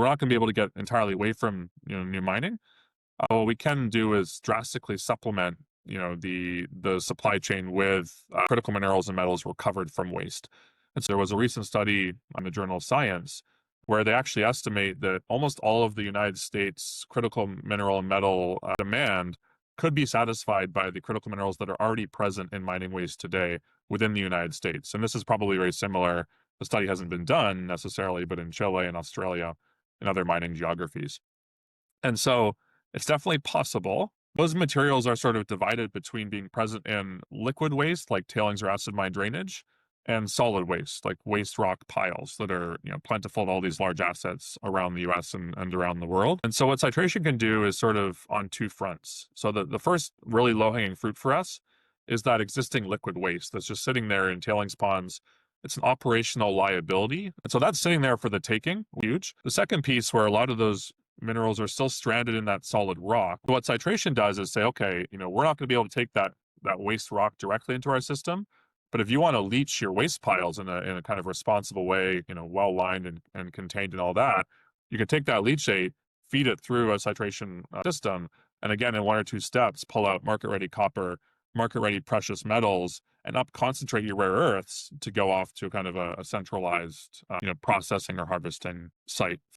we're not going to be able to get entirely away from, new mining. What we can do is drastically supplement, the supply chain with critical minerals and metals recovered from waste. And so there was a recent study on the Journal of Science where they actually estimate that almost all of the United States critical mineral and metal demand could be satisfied by the critical minerals that are already present in mining waste today within the United States. And this is probably very similar. The study hasn't been done necessarily, but in Chile and Australia and other mining geographies. And so it's definitely possible. Those materials are sort of divided between being present in liquid waste, like tailings or acid mine drainage, and solid waste, like waste rock piles that are, plentiful in all these large assets around the US and around the world. And so what SiTration can do is sort of on two fronts. So the first really low-hanging fruit for us is that existing liquid waste that's just sitting there in tailings ponds. It's an operational liability. And so that's sitting there for the taking, huge. The second piece where a lot of those minerals are still stranded in that solid rock. What SiTration does is say, okay, we're not going to be able to take that waste rock directly into our system. But if you want to leach your waste piles in a kind of responsible way, well lined and contained and all that, you can take that leachate, feed it through a SiTration system, and again, in one or two steps, pull out market-ready copper, market-ready precious metals, and concentrate your rare earths to go off to kind of a centralized, processing or harvesting site